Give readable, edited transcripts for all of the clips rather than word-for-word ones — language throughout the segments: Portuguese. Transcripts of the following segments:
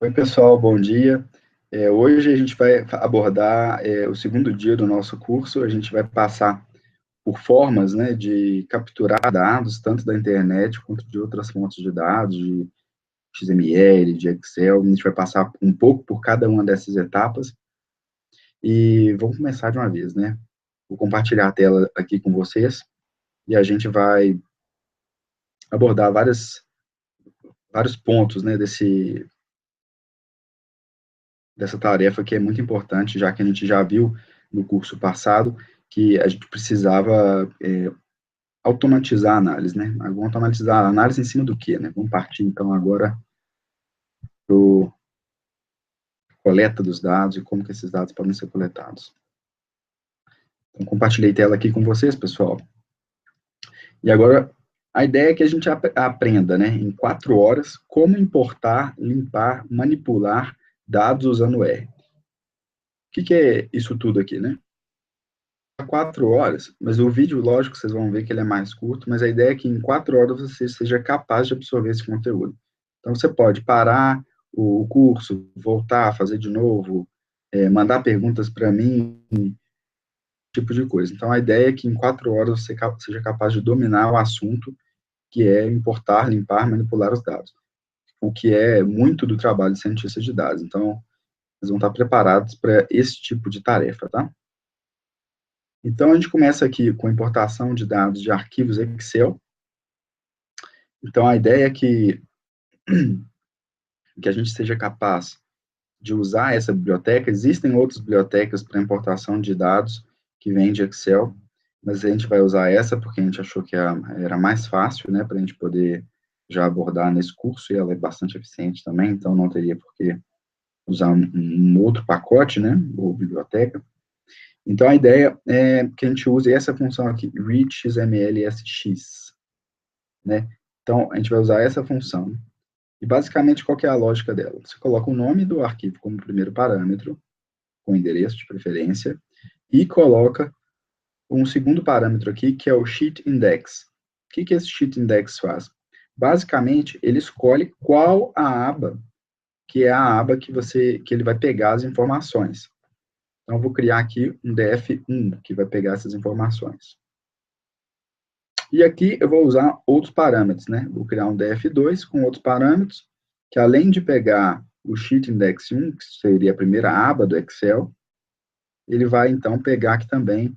Oi, pessoal, bom dia. Hoje a gente vai abordar o segundo dia do nosso curso. A gente vai passar por formas, né, de capturar dados, tanto da internet quanto de outras fontes de dados, de XML, de Excel. A gente vai passar um pouco por cada uma dessas etapas e vamos começar de uma vez, né? Vou compartilhar a tela aqui com vocês e a gente vai abordar vários pontos, né, dessa tarefa que é muito importante, já que a gente já viu no curso passado que a gente precisava automatizar a análise, né? Vamos automatizar a análise em cima do quê, né? Vamos partir, então, agora para a coleta dos dados e como que esses dados podem ser coletados. Então, compartilhei tela aqui com vocês, pessoal. E agora, a ideia é que a gente aprenda, né, em 4 horas, como importar, limpar, manipular dados usando R. O que é isso tudo aqui, né? 4 horas, mas o vídeo, lógico, vocês vão ver que ele é mais curto, mas a ideia é que em 4 horas você seja capaz de absorver esse conteúdo. Então, você pode parar o curso, voltar, fazer de novo, mandar perguntas para mim, tipo de coisa. Então, a ideia é que em 4 horas você seja capaz de dominar o assunto, que é importar, limpar, manipular os dados, o que é muito do trabalho de cientista de dados. Então, vocês vão estar preparados para esse tipo de tarefa, tá? Então, a gente começa aqui com a importação de dados de arquivos Excel. Então, a ideia é que a gente seja capaz de usar essa biblioteca. Existem outras bibliotecas para importação de dados que vêm de Excel, mas a gente vai usar essa porque a gente achou que era mais fácil, né, para a gente poder já abordar nesse curso, e ela é bastante eficiente também, então não teria por que usar um outro pacote, né, ou biblioteca. Então, a ideia é que a gente use essa função aqui, readXMLSX, né? Então, a gente vai usar essa função. E, basicamente, qual que é a lógica dela? Você coloca o nome do arquivo como primeiro parâmetro, com endereço de preferência, e coloca um segundo parâmetro aqui, que é o sheet index. O que esse sheet index faz? Basicamente, ele escolhe qual a aba, que é a aba que ele vai pegar as informações. Então, eu vou criar aqui um df1, que vai pegar essas informações. E aqui eu vou usar outros parâmetros, né? Vou criar um df2 com outros parâmetros, que além de pegar o sheet index 1, que seria a primeira aba do Excel, ele vai, então, pegar aqui também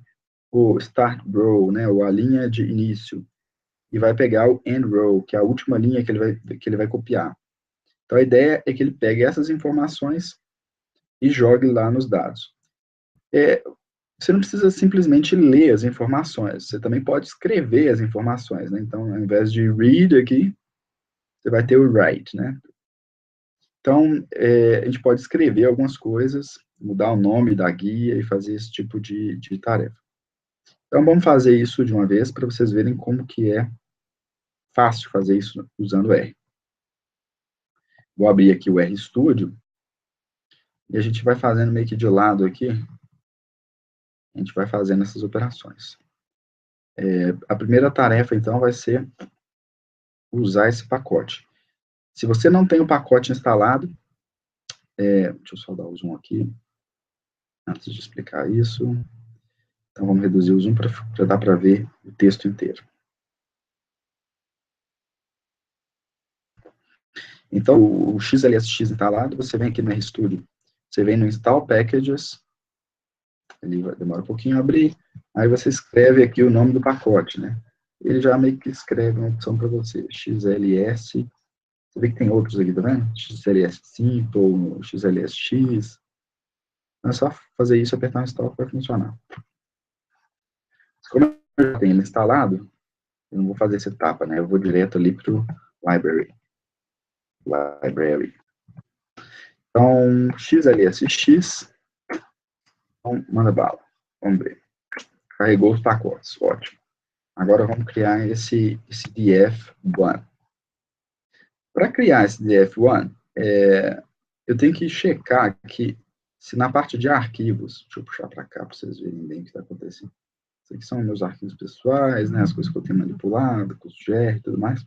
o start row, né? Ou a linha de início. E vai pegar o end row, que é a última linha que ele vai copiar. Então, a ideia é que ele pegue essas informações e jogue lá nos dados. Você não precisa simplesmente ler as informações, você também pode escrever as informações, né? Então, ao invés de read aqui, você vai ter o write, né? Então, a gente pode escrever algumas coisas, mudar o nome da guia e fazer esse tipo de tarefa. Então, vamos fazer isso de uma vez para vocês verem como que é fácil fazer isso usando R. Vou abrir aqui o RStudio e a gente vai fazendo meio que de lado aqui, a gente vai fazendo essas operações. A primeira tarefa, então, vai ser usar esse pacote. Se você não tem o pacote instalado, deixa eu só dar o zoom aqui, antes de explicar isso. Então, vamos reduzir o zoom para dar para ver o texto inteiro. Então, o XLSX instalado, você vem aqui no RStudio, você vem no Install Packages, ele demora um pouquinho a abrir, aí você escreve aqui o nome do pacote, né? Ele já meio que escreve uma opção para você, XLS, você vê que tem outros aqui, tá vendo? XLS Simple, XLSX, é só fazer isso, apertar no Install que vai funcionar. Como eu já tenho ele instalado, eu não vou fazer essa etapa, né? Eu vou direto ali para o Library. Então, XLSX, então, manda bala. Vamos ver. Carregou os pacotes, ótimo. Agora vamos criar esse df1. Para criar esse df1, eu tenho que checar aqui se na parte de arquivos, deixa eu puxar para cá para vocês verem bem o que está acontecendo. Isso aqui são meus arquivos pessoais, né, as coisas que eu tenho manipulado, custo GR e tudo mais.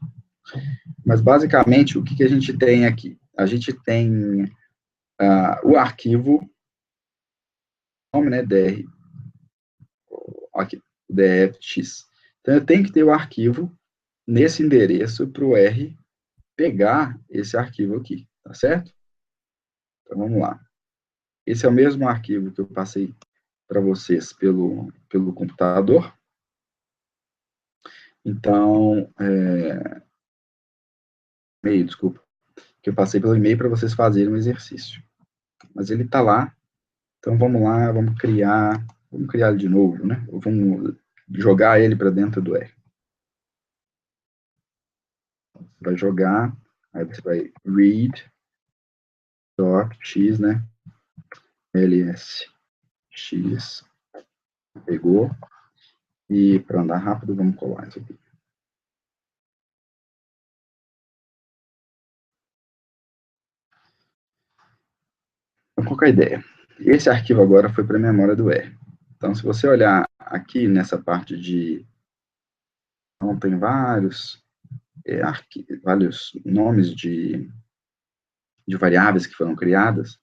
Mas, basicamente, o que a gente tem aqui? a gente tem o arquivo, nome, né, DR, aqui, DFX. Então, eu tenho que ter o arquivo nesse endereço para o R pegar esse arquivo aqui, tá certo? Então, vamos lá. Esse é o mesmo arquivo que eu passei para vocês pelo computador. Então, e-mail, desculpa, que eu passei pelo e-mail para vocês fazerem um exercício. Mas ele está lá. Então, vamos lá, vamos criar ele de novo, né? Vamos jogar ele para dentro do R. Você vai jogar, aí você vai read.x, né? lsx, pegou, e para andar rápido, vamos colar isso aqui. Então, qual que é a ideia? Esse arquivo agora foi para a memória do R. Então, se você olhar aqui nessa parte de... Então, tem vários nomes de variáveis que foram criadas,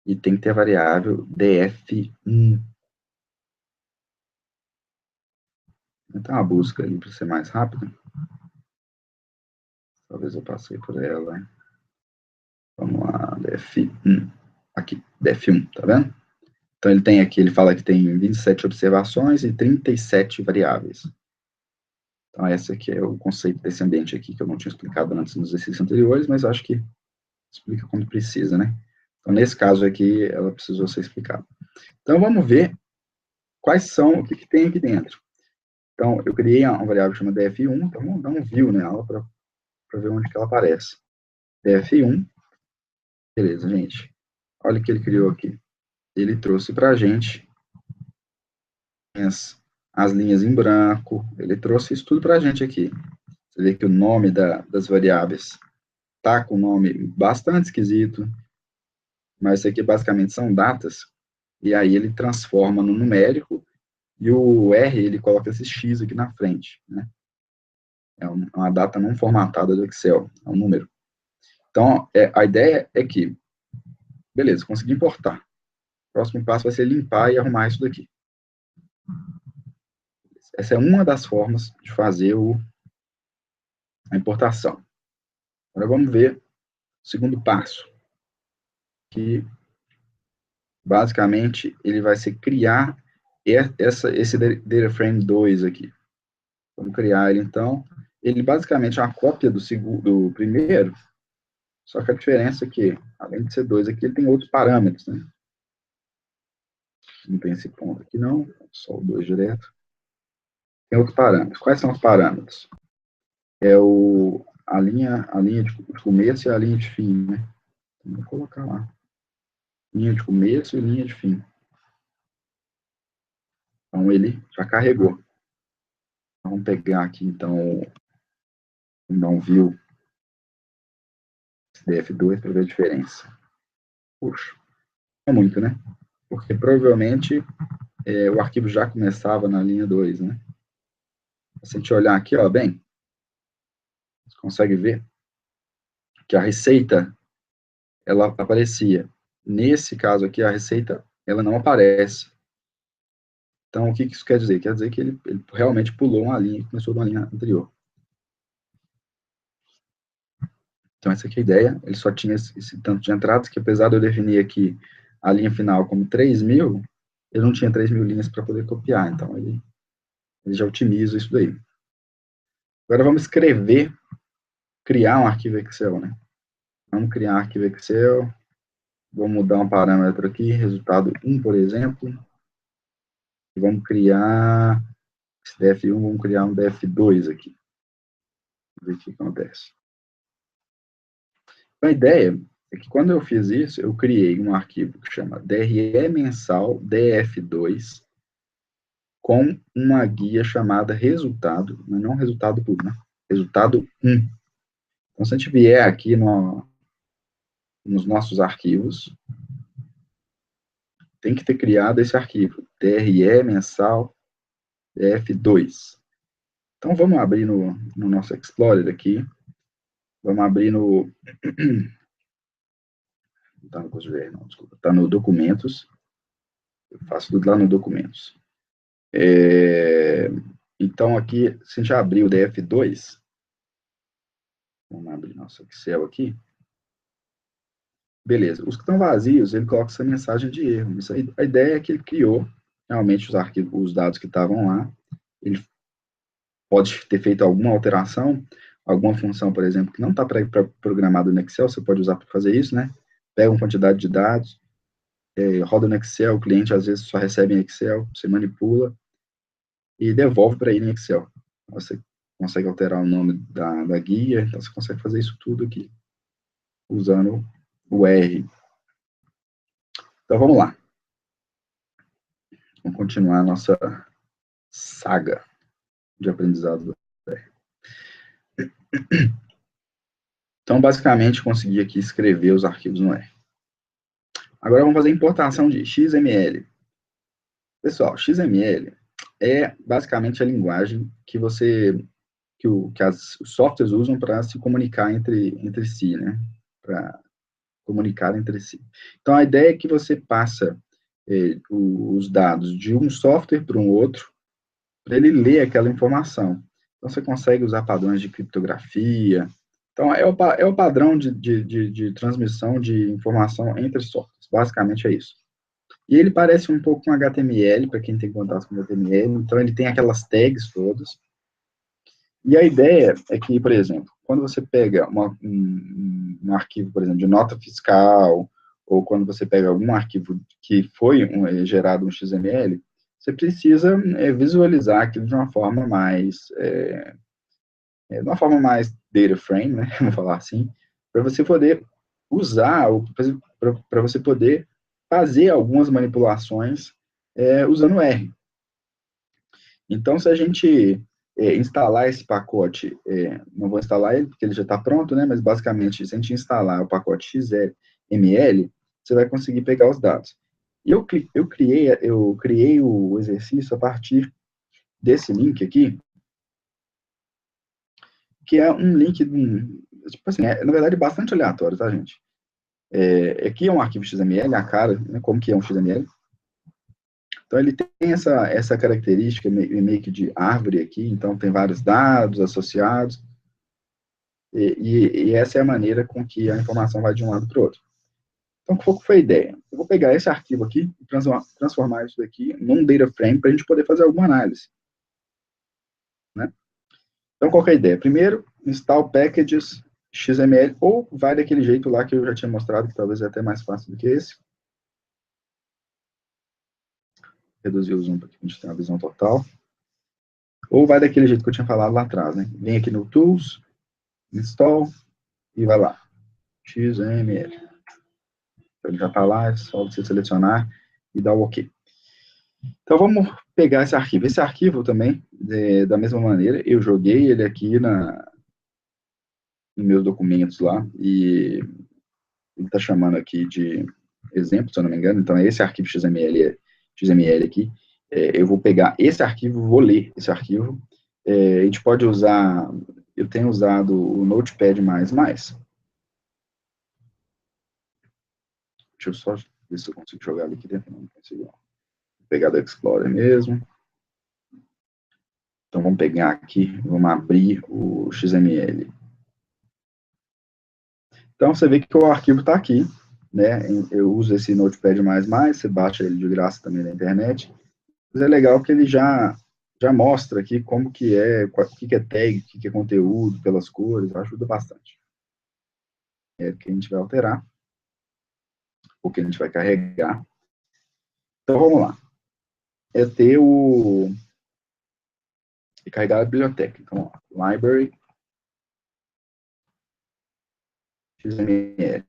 e tem que ter a variável df1. Então, a busca ali para ser mais rápida. Talvez eu passei por ela. Vamos lá, df1. Aqui, df1, tá vendo? Então, ele tem aqui, ele fala que tem 27 observações e 37 variáveis. Então, esse aqui é o conceito desse ambiente aqui, que eu não tinha explicado antes nos exercícios anteriores, mas acho que explica quando precisa, né? Então, nesse caso aqui, ela precisou ser explicada. Então, vamos ver quais são, o que, que tem aqui dentro. Então, eu criei uma variável que chama df1, então vamos dar um view nela para ver onde que ela aparece. df1, beleza, gente. Olha o que ele criou aqui. Ele trouxe para a gente as linhas em branco, ele trouxe isso tudo para a gente aqui. Você vê que o nome das variáveis tá com um nome bastante esquisito, mas isso aqui basicamente são datas, e aí ele transforma no numérico, e o R, ele coloca esse X aqui na frente, né? É uma data não formatada do Excel, é um número. Então, a ideia é que, beleza, consegui importar. O próximo passo vai ser limpar e arrumar isso daqui. Essa é uma das formas de fazer a importação. Agora vamos ver o segundo passo, que basicamente ele vai ser criar esse data frame 2 aqui. Vamos criar ele então. Ele basicamente é uma cópia do primeiro, só que a diferença é que, além de ser 2 aqui, ele tem outros parâmetros, né? Não tem esse ponto aqui não, só o 2 direto. Tem outros parâmetros. Quais são os parâmetros? É a linha de começo e a linha de fim, né? Então, vou colocar lá. Linha de começo e linha de fim. Então, ele já carregou. Vamos pegar aqui, então, um view df2 para ver a diferença. Puxa, não é muito, né? Porque provavelmente o arquivo já começava na linha 2, né? Se a gente olhar aqui, ó, bem, você consegue ver que a receita, ela aparecia. Nesse caso aqui, a receita, ela não aparece. Então, o que isso quer dizer? Quer dizer que ele realmente pulou uma linha e começou de uma linha anterior. Então, essa aqui é a ideia. Ele só tinha esse tanto de entradas, que apesar de eu definir aqui a linha final como 3.000, ele não tinha 3.000 linhas para poder copiar. Então, ele já otimiza isso daí. Agora, vamos escrever, criar um arquivo Excel, né? Vamos criar um arquivo Excel. Vou mudar um parâmetro aqui, resultado 1, por exemplo. E vamos criar esse df1, vamos criar um df2 aqui. Vamos ver o que acontece. A ideia é que quando eu fiz isso, eu criei um arquivo que chama DRE mensal df2 com uma guia chamada resultado, mas não resultado puro, né? Resultado 1. Então, se a gente vier aqui nos nossos arquivos, tem que ter criado esse arquivo, DRE mensal df2. Então, vamos abrir no nosso Explorer aqui, vamos abrir no Não está no curso de VR, não, desculpa. Está no documentos. Eu faço tudo lá no documentos. Então, aqui, se a gente abrir o DF2, vamos abrir nosso Excel aqui. Beleza. Os que estão vazios, ele coloca essa mensagem de erro. Isso aí, a ideia é que ele criou realmente os arquivos, os dados que estavam lá. Ele pode ter feito alguma alteração, alguma função, por exemplo, que não está programada no Excel, você pode usar para fazer isso, né? Pega uma quantidade de dados, roda no Excel, o cliente às vezes só recebe em Excel, você manipula e devolve para ele em Excel. Você consegue alterar o nome da guia, então você consegue fazer isso tudo aqui, usando o R. Então vamos lá. Vamos continuar a nossa saga de aprendizado do R. Então, basicamente, consegui aqui escrever os arquivos no R. Agora vamos fazer a importação de XML. Pessoal, XML é basicamente a linguagem que os softwares usam para se comunicar entre si, né? Para comunicar entre si. Então, a ideia é que você passa os dados de um software para um outro, para ele ler aquela informação. Então, você consegue usar padrões de criptografia. Então, é o padrão de transmissão de informação entre softwares. Basicamente é isso. E ele parece um pouco com HTML, para quem tem contato com HTML. Então, ele tem aquelas tags todas. E a ideia é que, por exemplo, quando você pega um arquivo, por exemplo, de nota fiscal, ou quando você pega algum arquivo que foi gerado um XML, você precisa visualizar aquilo de uma forma mais data frame, né, vamos falar assim, para você poder usar, para você poder fazer algumas manipulações usando R. Então, se a gente instalar esse pacote, não vou instalar ele porque ele já está pronto, né? Mas basicamente, se a gente instalar o pacote XML, você vai conseguir pegar os dados. E eu criei o exercício a partir desse link aqui, que é um link, tipo assim, na verdade, bastante aleatório, tá, gente? Aqui é um arquivo XML, a cara, né, como que é um XML. Então, ele tem essa característica meio que de árvore aqui, então tem vários dados associados, e essa é a maneira com que a informação vai de um lado para o outro. Então, qual foi a ideia? Eu vou pegar esse arquivo aqui e transformar isso daqui num data frame para a gente poder fazer alguma análise. Né? Então, qual que é a ideia? Primeiro, install packages XML, ou vai daquele jeito lá que eu já tinha mostrado, que talvez é até mais fácil do que esse. Reduzir o zoom para que a gente tenha uma visão total. Ou vai daquele jeito que eu tinha falado lá atrás, né? Vem aqui no Tools, Install, e vai lá. XML. Então, ele já está lá, é só você selecionar e dar o OK. Então, vamos pegar esse arquivo. Esse arquivo também, da mesma maneira, eu joguei ele aqui nos meus documentos lá, e ele está chamando aqui de exemplo, se eu não me engano. Então, é esse arquivo XML aqui. Eu vou pegar esse arquivo, vou ler esse arquivo. A gente pode usar, eu tenho usado o Notepad++. Deixa eu só ver se eu consigo jogar ele aqui dentro. Não consigo. Vou pegar do Explorer mesmo. Então, vamos pegar aqui, vamos abrir o XML. Então, você vê que o arquivo está aqui, né? Eu uso esse Notepad++, você baixa ele de graça também na internet. Mas é legal que ele já mostra aqui como que é, o que é tag, o que é conteúdo, pelas cores, ajuda bastante. É o que a gente vai alterar, o que a gente vai carregar. Então, vamos lá. É ter e carregar a biblioteca. Então, ó, library XML.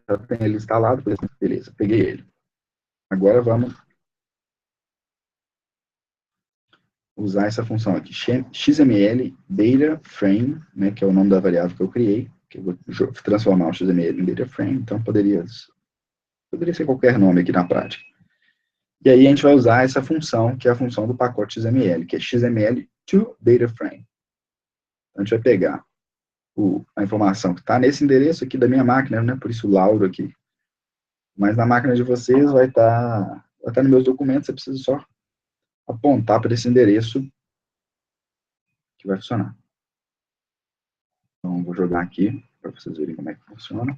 Já tem ele instalado, beleza, peguei ele. Agora vamos usar essa função aqui, XML data frame, né, que é o nome da variável que eu criei, que eu vou transformar o XML em data frame, então poderia ser qualquer nome aqui na prática. E aí a gente vai usar essa função, que é a função do pacote XML, que é XML to data frame. Então, a gente vai pegar a informação que está nesse endereço aqui da minha máquina, né? Por isso o Lauro aqui. Mas na máquina de vocês vai estar nos meus documentos, você precisa só apontar para esse endereço que vai funcionar. Então, vou jogar aqui, para vocês verem como é que funciona.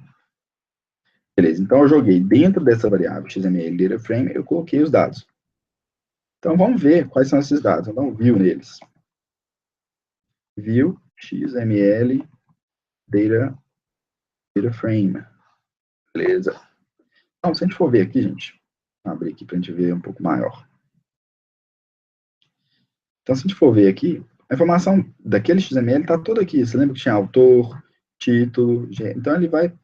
Beleza, então eu joguei dentro dessa variável XML DataFrame, eu coloquei os dados. Então, vamos ver quais são esses dados. Eu dou um view neles. View XML DataFrame. Beleza. Então, se a gente for ver aqui, gente, vou abrir aqui para a gente ver um pouco maior. Então, se a gente for ver aqui, a informação daquele XML está toda aqui. Você lembra que tinha autor, título, então ele vai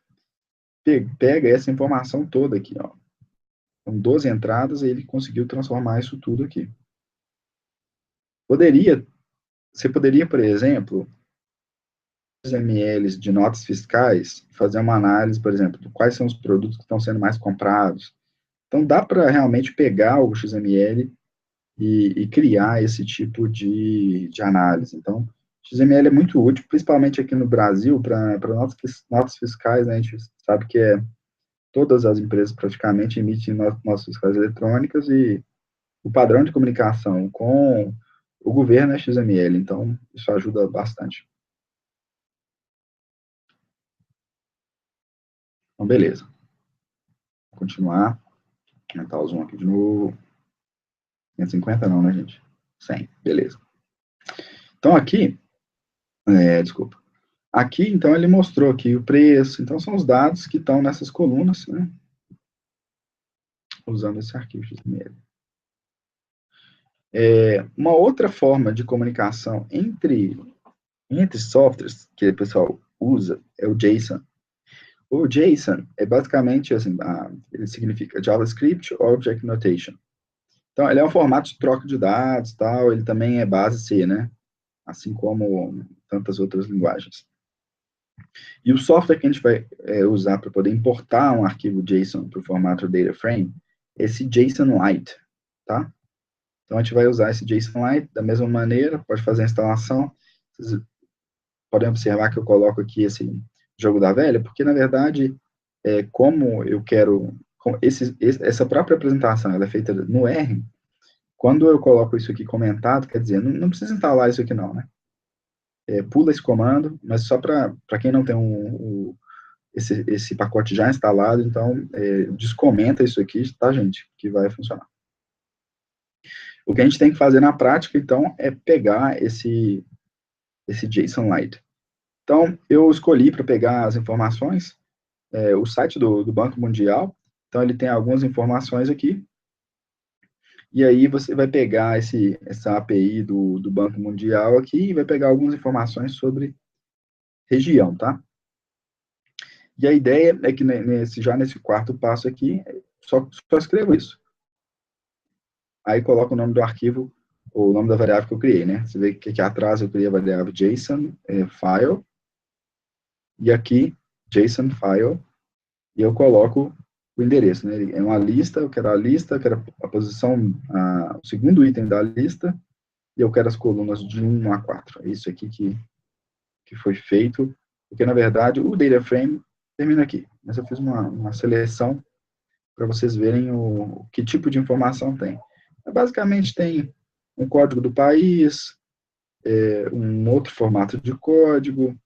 pega essa informação toda aqui, ó. São 12 entradas e ele conseguiu transformar isso tudo aqui. Você poderia, por exemplo, XMLs de notas fiscais, fazer uma análise, por exemplo, de quais são os produtos que estão sendo mais comprados. Então, dá para realmente pegar o XML e criar esse tipo de análise. Então, XML é muito útil, principalmente aqui no Brasil, para notas fiscais, né? A gente sabe que todas as empresas praticamente emitem notas fiscais eletrônicas e o padrão de comunicação com o governo é XML, então isso ajuda bastante. Então, beleza. Vou continuar. Aumentar o zoom aqui de novo. 150 não, né, gente? 100, beleza. Então, aqui, desculpa. Aqui, então, ele mostrou aqui o preço. Então, são os dados que estão nessas colunas, né? Usando esse arquivo XML. Uma outra forma de comunicação entre softwares que o pessoal usa é o JSON. O JSON é basicamente, assim, ele significa JavaScript Object Notation. Então, ele é um formato de troca de dados, tal, ele também é base C, né? Assim como tantas outras linguagens. E o software que a gente vai usar para poder importar um arquivo JSON para o formato DataFrame é esse JSON-Lite, tá? Então, a gente vai usar esse JSON-Lite da mesma maneira, pode fazer a instalação. Vocês podem observar que eu coloco aqui esse jogo da velha, porque, na verdade, como eu quero... essa própria apresentação ela é feita no R, quando eu coloco isso aqui comentado, quer dizer, não precisa instalar isso aqui não, né? Pula esse comando, mas só para quem não tem esse pacote já instalado, então descomenta isso aqui, tá, gente? Que vai funcionar. O que a gente tem que fazer na prática, então, é pegar esse JSON-Lite. Então, eu escolhi para pegar as informações o site do Banco Mundial. Então, ele tem algumas informações aqui. E aí, você vai pegar essa API do Banco Mundial aqui e vai pegar algumas informações sobre região, tá? E a ideia é que já nesse quarto passo aqui, só escrevo isso. Aí coloco o nome do arquivo, ou o nome da variável que eu criei, né? Você vê que aqui atrás eu criei a variável JSON file, e aqui JSON file, e eu coloco o endereço, né? É uma lista, eu quero a posição, o segundo item da lista, e eu quero as colunas de 1 a 4. É isso aqui que foi feito, porque, na verdade, o data frame termina aqui. Mas eu fiz uma seleção para vocês verem que tipo de informação tem. Basicamente, tem um código do país, um outro formato de código,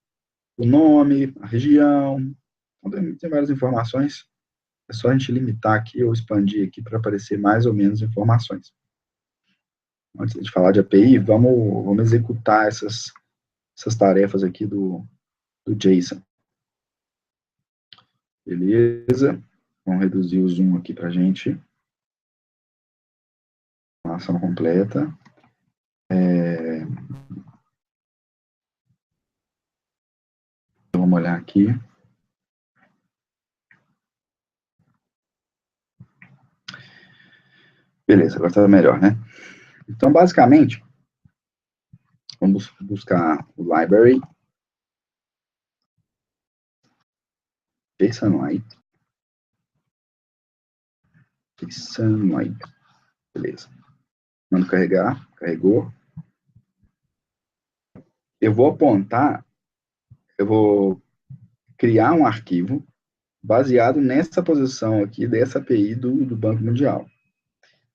o nome, a região. Então, tem várias informações. É só a gente limitar aqui ou expandir aqui para aparecer mais ou menos informações. Antes de falar de API, vamos executar essas tarefas aqui do JSON. Beleza? Vamos reduzir o zoom aqui para a gente. Ação completa. Vamos olhar aqui. Beleza, agora está melhor, né? Então, basicamente, vamos buscar o library JSON-Lite. JSON-Lite. Beleza. Mando carregar, carregou. Eu vou apontar eu vou criar um arquivo baseado nessa posição aqui dessa API do Banco Mundial.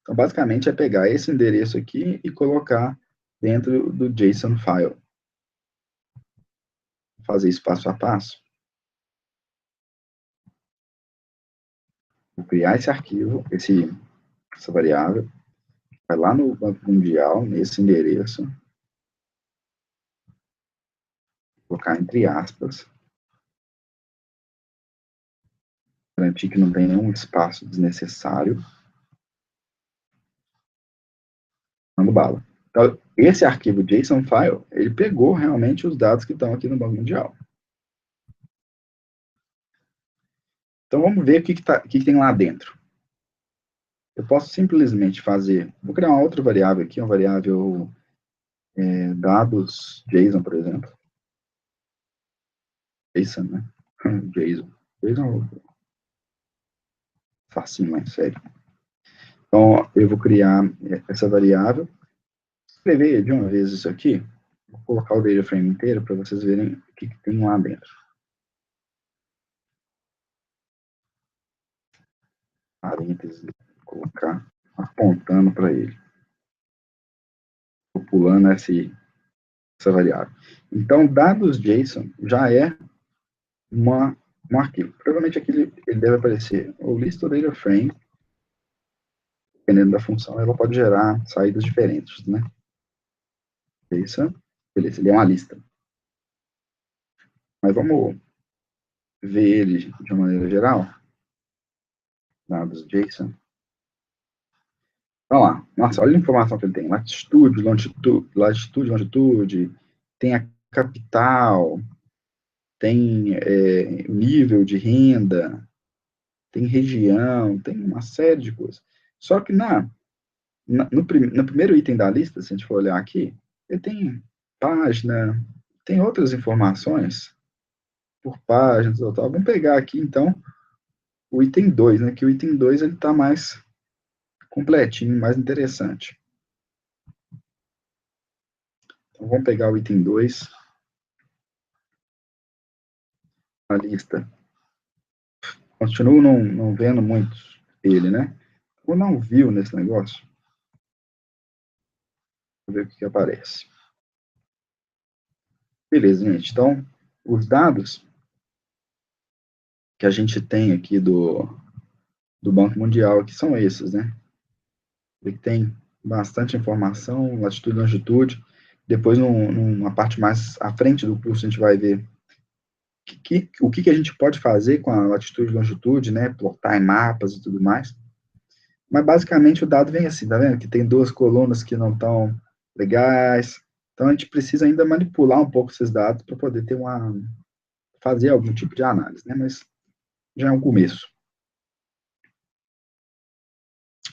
Então, basicamente, é pegar esse endereço aqui e colocar dentro do JSON file. Vou fazer isso passo a passo. Vou criar esse arquivo, essa variável, vai lá no Banco Mundial, nesse endereço, colocar entre aspas, garantir que não tem nenhum espaço desnecessário, mando bala. Então, esse arquivo JSON file, ele pegou realmente os dados que estão aqui no Banco Mundial. Então, vamos ver o que tem lá dentro. Eu posso simplesmente vou criar uma outra variável aqui, uma variável dados JSON, por exemplo. JSON, né? JSON. JSON é facinho, mas sério. Então, eu vou criar essa variável, escrever de uma vez isso aqui, vou colocar o data frame inteiro para vocês verem o que tem lá dentro. Parênteses, vou colocar apontando para ele. Vou pulando essa variável. Então, dados JSON já é um arquivo. Provavelmente aqui ele deve aparecer o list data frame, dependendo da função, ela pode gerar saídas diferentes, né? JSON, beleza, ele é uma lista. Mas vamos ver ele de uma maneira geral. Dados JSON. Vamos lá. Nossa, olha a informação que ele tem. Latitude, longitude, tem a capital, tem o nível de renda, tem região, tem uma série de coisas. Só que no primeiro item da lista, se a gente for olhar aqui, ele tem página, tem outras informações por página, total. Vamos pegar aqui, então, o item 2, né? Que o item 2 ele está mais completinho, mais interessante. Então, vamos pegar o item 2, a lista. Continuo não vendo muito ele, né? Ou não viu nesse negócio. Vou ver o que aparece. Beleza, gente. Então, os dados que a gente tem aqui do Banco Mundial, que são esses, né? Ele tem bastante informação, latitude e longitude. Depois, numa parte mais à frente do curso, a gente vai ver o que a gente pode fazer com a latitude e longitude, né? Plotar em mapas e tudo mais. Mas, basicamente, o dado vem assim, tá vendo? Que tem duas colunas que não estão legais. Então, a gente precisa ainda manipular um pouco esses dados para poder fazer algum tipo de análise, né? Mas já é um começo.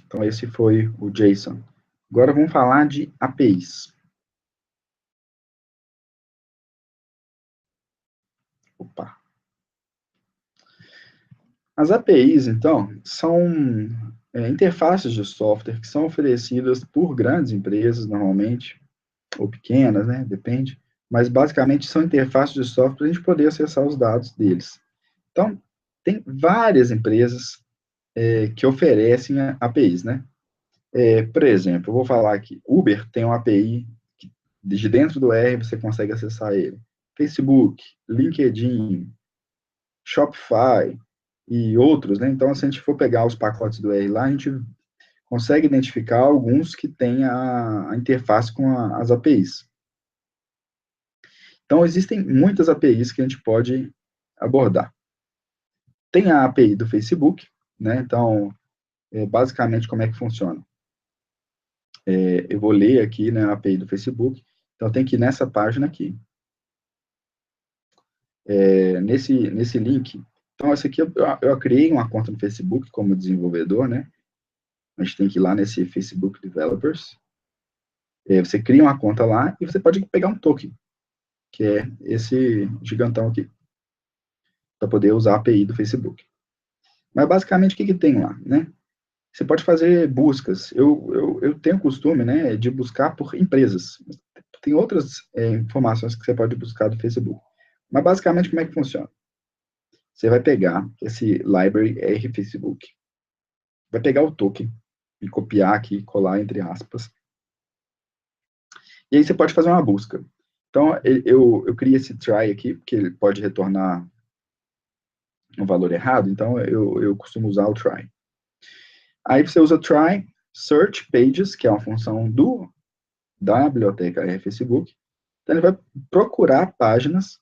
Então, esse foi o JSON. Agora, vamos falar de APIs. Opa. As APIs, então, são interfaces de software que são oferecidas por grandes empresas, normalmente, ou pequenas, né? Depende. Mas, basicamente, são interfaces de software para a gente poder acessar os dados deles. Então, tem várias empresas que oferecem APIs, né? Por exemplo, eu vou falar aqui, Uber tem uma API que, de dentro do R, você consegue acessar ele. Facebook, LinkedIn, Shopify e outros, né? Então, se a gente for pegar os pacotes do R lá, a gente consegue identificar alguns que têm a interface com as APIs. Então, existem muitas APIs que a gente pode abordar. Tem a API do Facebook, né? Então, basicamente, como é que funciona? Eu vou ler aqui, né, a API do Facebook. Então, tem que ir nessa página aqui. Nesse link. Então, esse aqui, eu criei uma conta no Facebook como desenvolvedor, né? A gente tem que ir lá nesse Facebook Developers. Você cria uma conta lá e você pode pegar um token, que é esse gigantão aqui, para poder usar a API do Facebook. Mas, basicamente, o que tem lá, né? Você pode fazer buscas. Eu tenho o costume, né, de buscar por empresas. Tem outras informações que você pode buscar do Facebook. Mas basicamente como é que funciona? Você vai pegar esse library R Facebook, vai pegar o token e copiar aqui, colar entre aspas, e aí você pode fazer uma busca. Então, eu criei esse try aqui, porque ele pode retornar um valor errado, então eu costumo usar o try. Aí você usa try search pages, que é uma função da biblioteca Facebook. Então, ele vai procurar páginas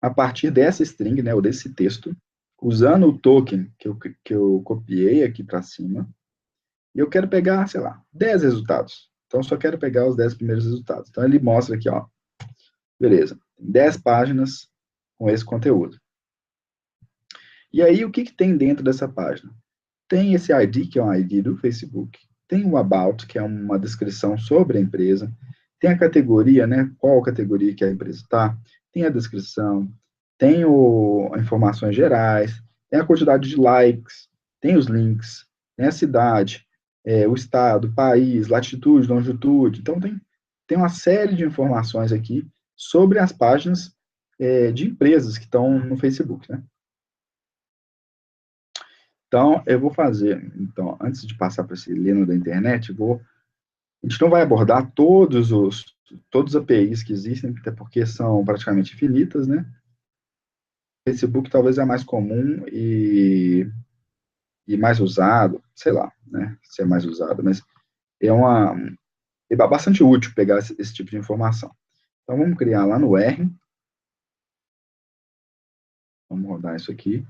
a partir dessa string, né, ou desse texto, usando o token que eu copiei aqui para cima, e eu quero pegar, sei lá, 10 resultados. Então, eu só quero pegar os 10 primeiros resultados. Então, ele mostra aqui, ó, beleza, 10 páginas com esse conteúdo. E aí, o que, que tem dentro dessa página? Tem esse ID, que é um ID do Facebook, tem o About, que é uma descrição sobre a empresa, tem a categoria, né, qual categoria que a empresa está, tem a descrição, tem informações gerais, tem a quantidade de likes, tem os links, tem a cidade, o estado, o país, latitude, longitude. Então, tem uma série de informações aqui sobre as páginas de empresas que estão no Facebook, né? Então, eu vou fazer, então, antes de passar para esse Lino da internet, a gente não vai abordar todos os APIs que existem, até porque são praticamente infinitas, né? O Facebook talvez é mais comum e mais usado, sei lá, né? Se é mais usado, mas é é bastante útil pegar esse tipo de informação. Então, vamos criar lá no R, vamos rodar isso aqui.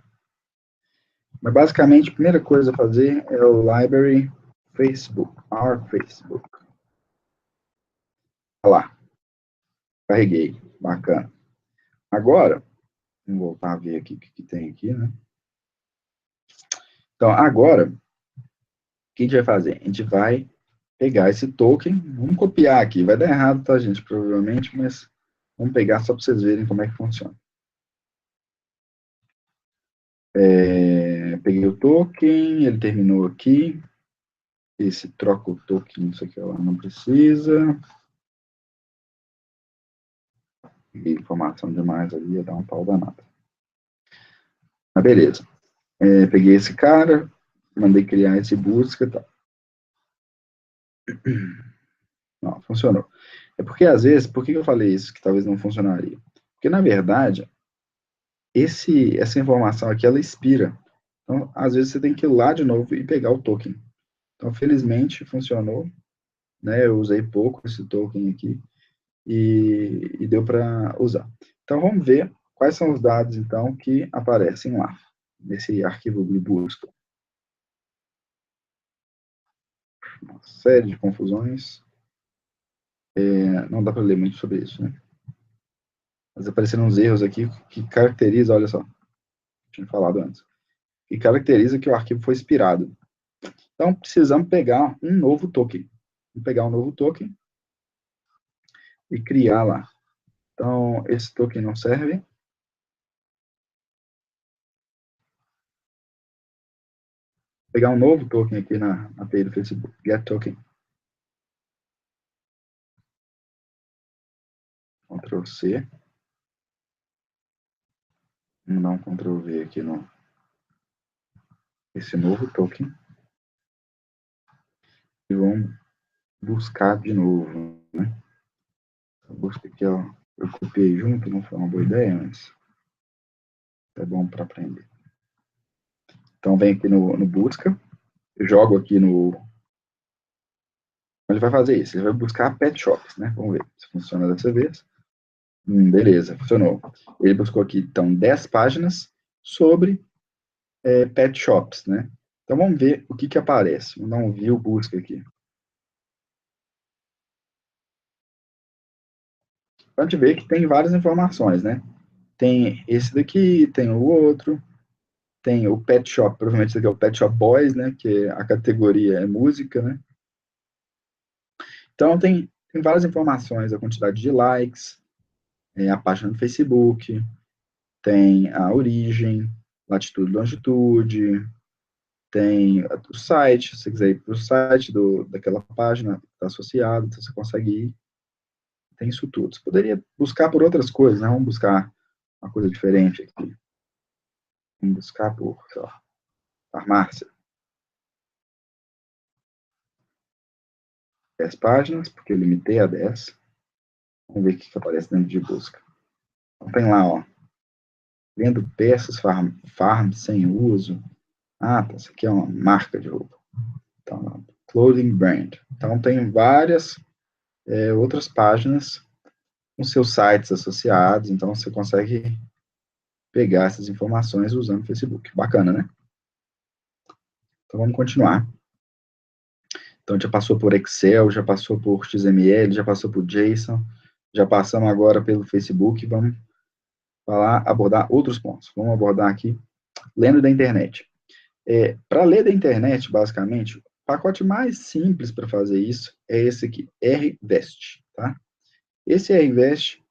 Mas, basicamente, a primeira coisa a fazer é o library Facebook, our Facebook. Olha lá, carreguei, bacana. Agora, vamos voltar a ver aqui o que tem aqui, né? Então, agora, o que a gente vai fazer? A gente vai pegar esse token, vamos copiar aqui, vai dar errado, tá, gente? Provavelmente, mas vamos pegar só para vocês verem como é que funciona. Peguei o token, ele terminou aqui. Esse troca o token, isso aqui ela não precisa. Peguei informação demais ali, ia dar um pau danado. Mas beleza. Peguei esse cara, mandei criar esse busca e tal. Não, funcionou. É porque, às vezes, por que eu falei isso, que talvez não funcionaria? Porque, na verdade, essa informação aqui, ela expira. Então, às vezes, você tem que ir lá de novo e pegar o token. Então, felizmente, funcionou, né? Eu usei pouco esse token aqui e deu para usar. Então, vamos ver quais são os dados, então, que aparecem lá, nesse arquivo de busca. Uma série de confusões. Não dá para ler muito sobre isso, né? Mas apareceram uns erros aqui que caracterizam, olha só, tinha falado antes, que caracteriza que o arquivo foi expirado. Então, precisamos pegar um novo token. Vamos pegar um novo token e criar lá. Então, esse token não serve. Pegar um novo token aqui na API do Facebook, get token. Ctrl C. Vamos dar um Ctrl V aqui no esse novo token. E vamos buscar de novo, né? A busca aqui, ó, eu copiei junto, não foi uma boa ideia, mas é bom para aprender. Então, vem aqui no busca, eu jogo aqui no... Ele vai fazer isso, ele vai buscar pet shops, né? Vamos ver se funciona dessa vez. Beleza, funcionou. Ele buscou aqui, então, 10 páginas sobre pet shops, né? Então, vamos ver o que que aparece. Vamos dar um view busca aqui. Então, a gente vê que tem várias informações, né? Tem esse daqui, tem o outro, tem o Pet Shop, provavelmente esse aqui é o Pet Shop Boys, né? Que a categoria é música, né? Então, tem várias informações, a quantidade de likes, a página do Facebook, tem a origem, latitude e longitude, tem o site, se você quiser ir para o site daquela página que está associado, então você consegue ir, tem isso tudo. Você poderia buscar por outras coisas, né? Vamos buscar uma coisa diferente aqui. Vamos buscar por, sei lá, farmácia. 10 páginas, porque eu limitei a 10. Vamos ver o que aparece dentro de busca. Então, tem lá, ó. Vendo peças farm sem uso. Ah, tá, isso aqui é uma marca de roupa. Então, clothing brand. Então, tem várias outras páginas com seus sites associados. Então, você consegue pegar essas informações usando o Facebook. Bacana, né? Então, vamos continuar. Então, já passou por Excel, já passou por XML, já passou por JSON, já passamos agora pelo Facebook. Vamos abordar outros pontos. Vamos abordar aqui, lendo da internet. Para ler da internet, basicamente, o pacote mais simples para fazer isso é esse aqui, RVest, tá? Esse RVest,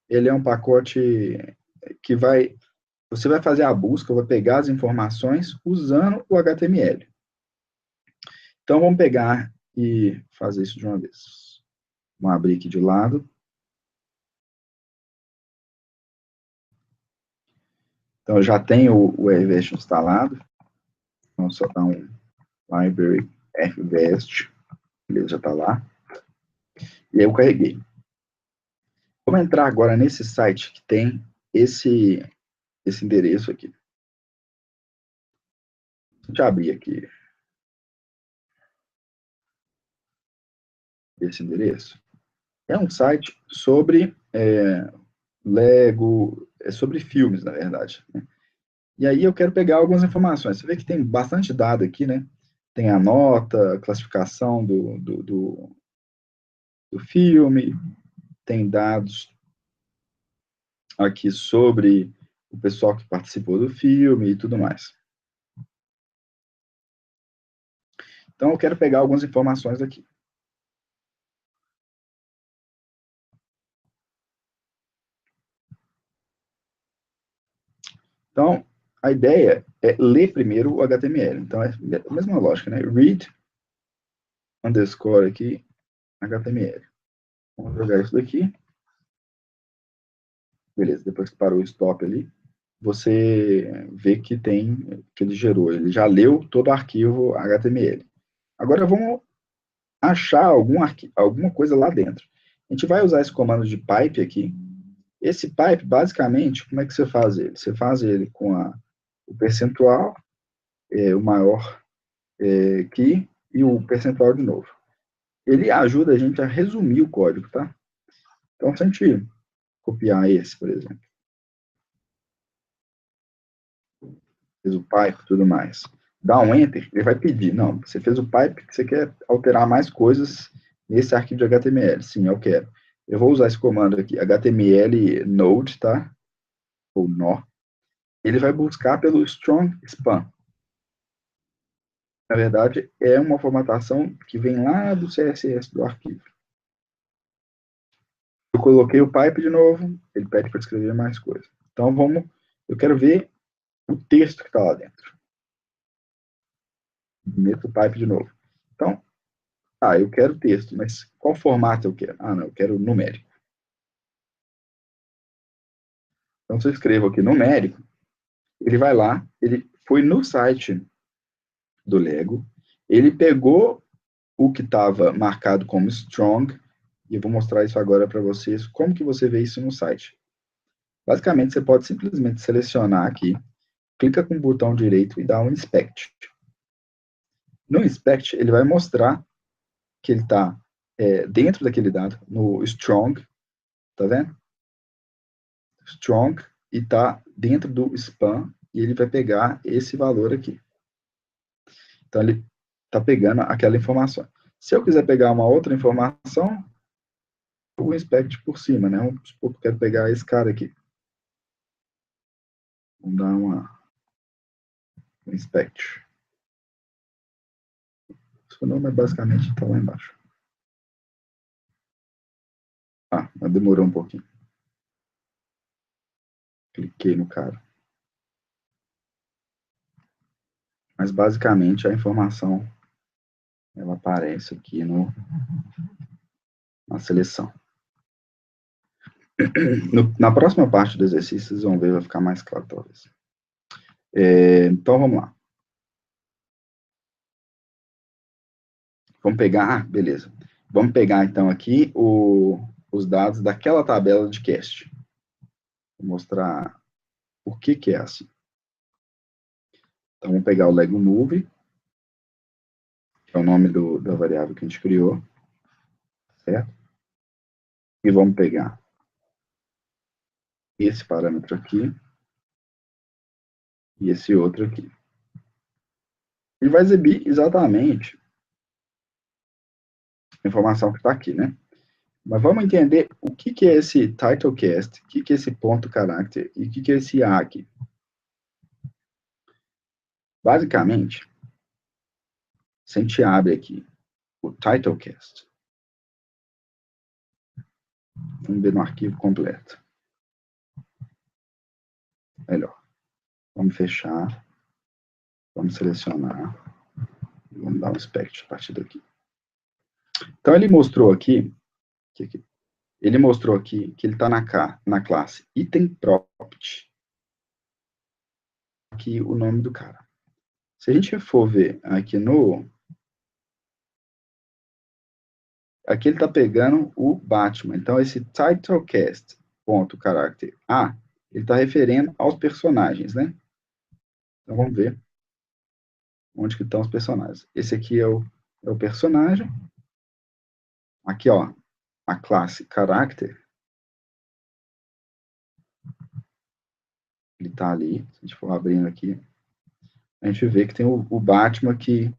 ele é um pacote que você vai fazer a busca, vai pegar as informações usando o HTML. Então, vamos pegar e fazer isso de uma vez. Vamos abrir aqui de lado. Então, eu já tenho o RVest instalado. Vamos só dar um library RVest. Beleza, já está lá. E aí eu carreguei. Vamos entrar agora nesse site que tem esse endereço aqui. Deixa eu abrir aqui esse endereço. É um site sobre Lego, sobre filmes, na verdade, né? E aí eu quero pegar algumas informações. Você vê que tem bastante dado aqui, né? Tem a nota, a classificação do filme, tem dados aqui sobre o pessoal que participou do filme e tudo mais. Então, eu quero pegar algumas informações aqui. Então, a ideia é ler primeiro o HTML. Então, é a mesma lógica, né? Read underscore aqui, HTML. Vamos jogar isso daqui. Beleza, depois que parou o stop ali, você vê que que ele gerou. Ele já leu todo o arquivo HTML. Agora, vamos achar alguma coisa lá dentro. A gente vai usar esse comando de pipe aqui. Esse pipe, basicamente, como é que você faz ele? Você faz ele com o percentual, o maior aqui, e o percentual de novo. Ele ajuda a gente a resumir o código, tá? Então, se a gente copiar esse, por exemplo, fez o pipe e tudo mais, dá um enter, ele vai pedir, não, você fez o pipe, você quer alterar mais coisas nesse arquivo de HTML. Sim, eu quero. Eu vou usar esse comando aqui, HTML node, tá? Ou nó. Ele vai buscar pelo strong span. Na verdade, é uma formatação que vem lá do CSS do arquivo. Eu coloquei o pipe de novo, ele pede para escrever mais coisa. Então, eu quero ver o texto que está lá dentro. Meto o pipe de novo. Então, eu quero texto, mas qual formato eu quero? Não, eu quero numérico. Então, se eu escrevo aqui numérico, ele vai lá, ele foi no site do Lego, ele pegou o que estava marcado como strong, e eu vou mostrar isso agora para vocês, como que você vê isso no site. Basicamente, você pode simplesmente selecionar aqui, clica com o botão direito e dá um inspect. No inspect, ele vai mostrar que ele está dentro daquele dado, no strong, tá vendo? Strong, e está dentro do span, e ele vai pegar esse valor aqui. Então, ele está pegando aquela informação. Se eu quiser pegar uma outra informação, o inspect por cima, né? Vamos supor que eu quero pegar esse cara aqui. Vamos dar um inspect. Seu nome é basicamente está lá embaixo. Mas demorou um pouquinho. Cliquei no cara. Mas basicamente a informação ela aparece aqui na seleção. Na próxima parte do exercício, vocês vão ver, vai ficar mais claro, talvez. Então, vamos lá. Vamos pegar, beleza. Vamos pegar, então, aqui os dados daquela tabela de cast. Vou mostrar o que é assim. Então, vamos pegar o Lego Move, que é o nome da variável que a gente criou, certo? E vamos pegar esse parâmetro aqui e esse outro aqui. Ele vai exibir exatamente a informação que está aqui, né? Mas vamos entender o que é esse titlecast, o que é esse ponto character e o que é esse A aqui. Basicamente, se a gente abre aqui o titlecast, vamos ver no arquivo completo. Melhor. Vamos fechar, vamos selecionar, vamos dar um inspect a partir daqui. Então, ele mostrou aqui que ele está na classe itemProperty, aqui o nome do cara. Se a gente for ver aqui aqui ele está pegando o Batman. Então, esse titlecast.character A, ele está referendo aos personagens, né? Então, vamos ver onde que estão os personagens. Esse aqui é o personagem. Aqui, ó, a classe character. Ele está ali. Se a gente for abrindo aqui, a gente vê que tem o Batman aqui,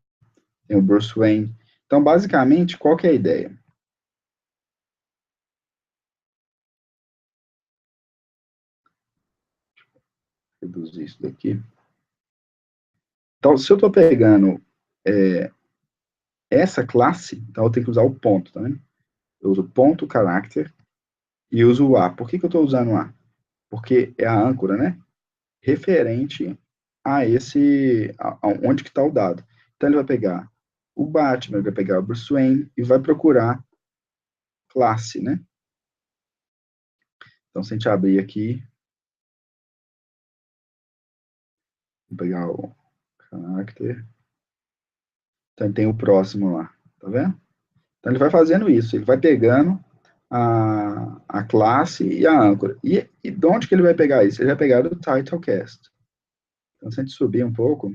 tem o Bruce Wayne. Então, basicamente, qual que é a ideia? Reduzir isso daqui. Então, se eu estou pegando essa classe, então eu tenho que usar o ponto, tá vendo? Eu uso ponto character e uso o A. Por que eu estou usando o A? Porque é a âncora, né? Referente a onde que está o dado. Então ele vai pegar o Batman, ele vai pegar o Bruce Wayne e vai procurar classe, né? Então se a gente abrir aqui, vou pegar o character, então tem o próximo lá, tá vendo? Então ele vai fazendo isso, ele vai pegando a classe e a âncora. E de onde que ele vai pegar isso? Ele vai pegar do titlecast. Então, se a gente subir um pouco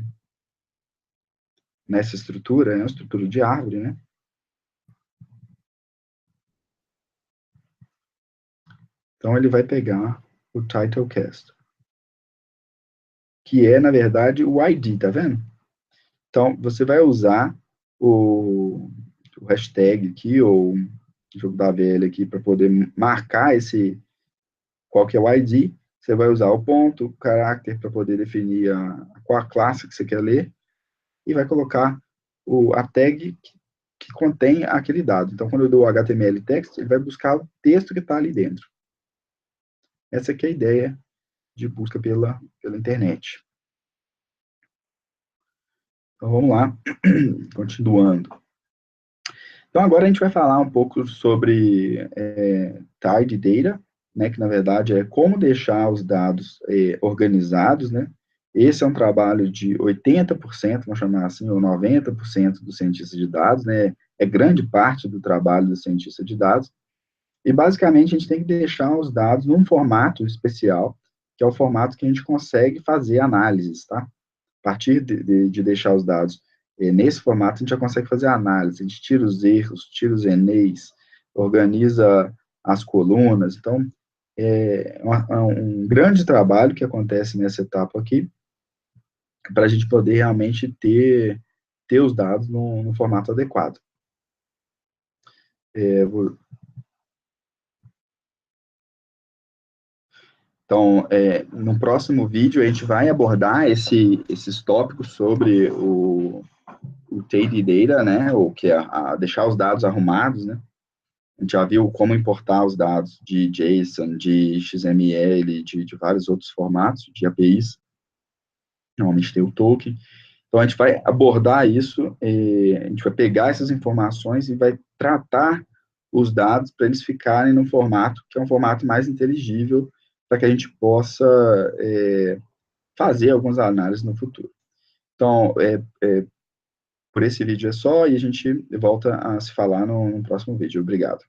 nessa estrutura, é uma estrutura de árvore, né? Então, ele vai pegar o titlecast, que é, na verdade, o ID, tá vendo? Então, você vai usar o hashtag aqui, ou o jogo da velha aqui, para poder marcar qual que é o ID. Você vai usar o ponto, o caráter, para poder definir qual a classe que você quer ler, e vai colocar a tag que contém aquele dado. Então, quando eu dou o HTML text, ele vai buscar o texto que está ali dentro. Essa aqui é a ideia de busca pela internet. Então, vamos lá, continuando. Então, agora a gente vai falar um pouco sobre tidy data, né, que na verdade é como deixar os dados organizados, né? Esse é um trabalho de 80%, vamos chamar assim, ou 90% dos cientistas de dados, né? É grande parte do trabalho do cientista de dados. E, basicamente, a gente tem que deixar os dados num formato especial, que é o formato que a gente consegue fazer análises, tá? A partir de deixar os dados nesse formato, a gente já consegue fazer análise, a gente tira os erros, tira os ENEIs, organiza as colunas. Então, é um grande trabalho que acontece nessa etapa aqui, para a gente poder realmente ter os dados no formato adequado. Então, no próximo vídeo, a gente vai abordar esses tópicos sobre o tidy data, né, ou que é deixar os dados arrumados, né. A gente já viu como importar os dados de JSON, de XML, de vários outros formatos, de APIs. Normalmente tem o token. Então, a gente vai abordar isso, a gente vai pegar essas informações e vai tratar os dados para eles ficarem no formato que é um formato mais inteligível, para que a gente possa fazer algumas análises no futuro. Então, por esse vídeo é só, e a gente volta a se falar no próximo vídeo. Obrigado.